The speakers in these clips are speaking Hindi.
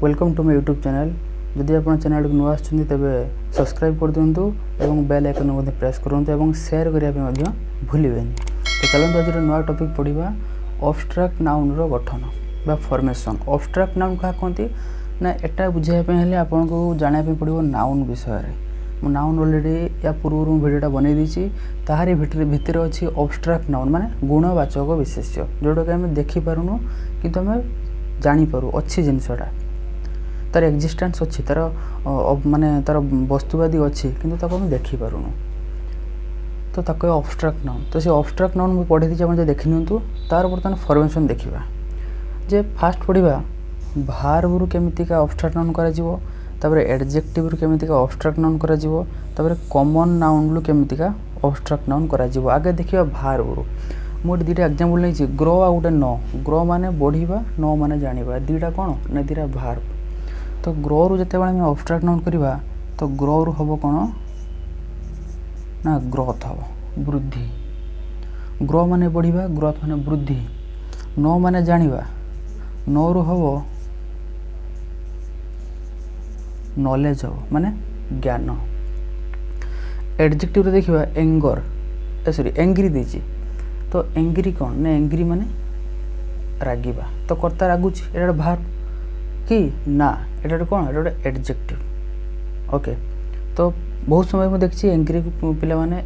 Welcome to my YouTube channel. जदि आप चैनल को नुआ आछन तेबे सब्सक्राइब कर दियंतु एवं बेल आइकन को प्रेस करंतु एवं शेयर करिया पे भूलिबेनी। तो चलंतु आज नुआ टॉपिक पढ़िबा अब्स्ट्रैक्ट नाउन रो गठन बा फॉर्मेशन। अब्स्ट्रैक्ट नाउन का कहती ना एटा बुझाइया पे हेले आपन को जानिया पे पड़िबो नाउन विषय रे। मु नाउन ऑलरेडी या पूर्व वीडियोटा बनै दीची ताहारी भितर अछि अब्स्ट्रैक्ट नाउन माने गुणवाचक विशेष्य जोडो के हम देखि पारुनु किंतु हम जानि पारु अछि जिंसटा तार एक्जिस्टेंस अच्छी तार माने तार वस्तुवादी अच्छी किंतु ताको हम देखि पारुनु तो ताको अब्स्ट्रैक्ट नाउन। तो से अब्स्ट्रैक्ट नाउन मु पढ़ी दीची आपण देखि नियंतु तार बर्तमान फॉर्मेशन देखिबा। जे फास्ट पढ़िबा भार्ब रु केमिति का अब्स्ट्रैक्ट नाउन करा जिवो, तापर एडजेक्टिव रु केमिति का अब्स्ट्रैक्ट नाउन करा जिवो, तापर कॉमन नाउन रु केमिति का अब्स्ट्रैक्ट नाउन करा जिवो। आगे देखिबा भार्ब रु मु दुटा एग्जांपल नै छी। ग्रो आ गुटे नो। ग्रो माने बढ़िबा, नो माने जानिबा। दुटा कोन ना दुटा भार्ब। तो ग्रो रु जते बारे में अब्स्ट्रैक्ट नाउन करिबा तो ग्रो रु हबो कोन ना ग्रोथ हबो वृद्धि। ग्रो माने बढ़िबा, ग्रोथ माने वृद्धि। नो माने जानिबा, नो रु हबो नॉलेज हबो माने ज्ञान। एडजेक्टिव रे देखिबा एंगर सॉरी एंग्री देची तो एंग्री कोन ना एंग्री माने रागिबा। तो कर्ता रागुची एटा भार्ब कि ना एटा कोन एटा एडजेक्टिव। ओके तो बहुत समय में देखछि एंग्री पिला माने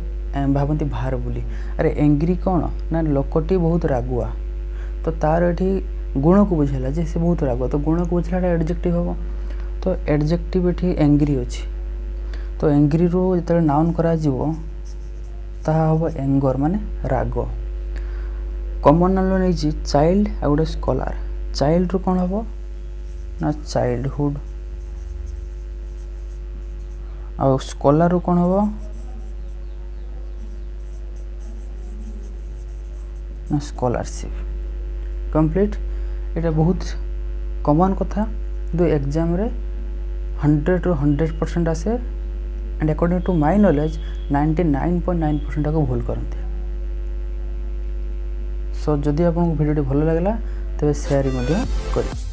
भाबंती भार्ब बोली। अरे एंग्री कोन ना लोकटी बहुत रागुआ तो तार एठी गुण को बुझेला जे से बहुत रागुआ तो गुण को बुझला एडजेक्टिव हबो। तो एडजेक्टिव एठी एंग्री अछि तो एंग्री रो जते नाउन करा जिवो ताहा हबो एंगर माने राग। कॉमन नाउन नै छी चाइल्ड आ गुटे स्कॉलर। चाइल्ड रो कोन हबो ना चाइल्डहुड आ स्कॉलर रो कोन हबो ना स्कॉलरशिप। कंप्लीट एटा बहुत कॉमन कथा दो एग्जाम रे 100 to 100% आसे and according to my knowledge 99.9% को भूल करते। सो जदि आपको वीडियो भल लगला तेरे शेयर करी।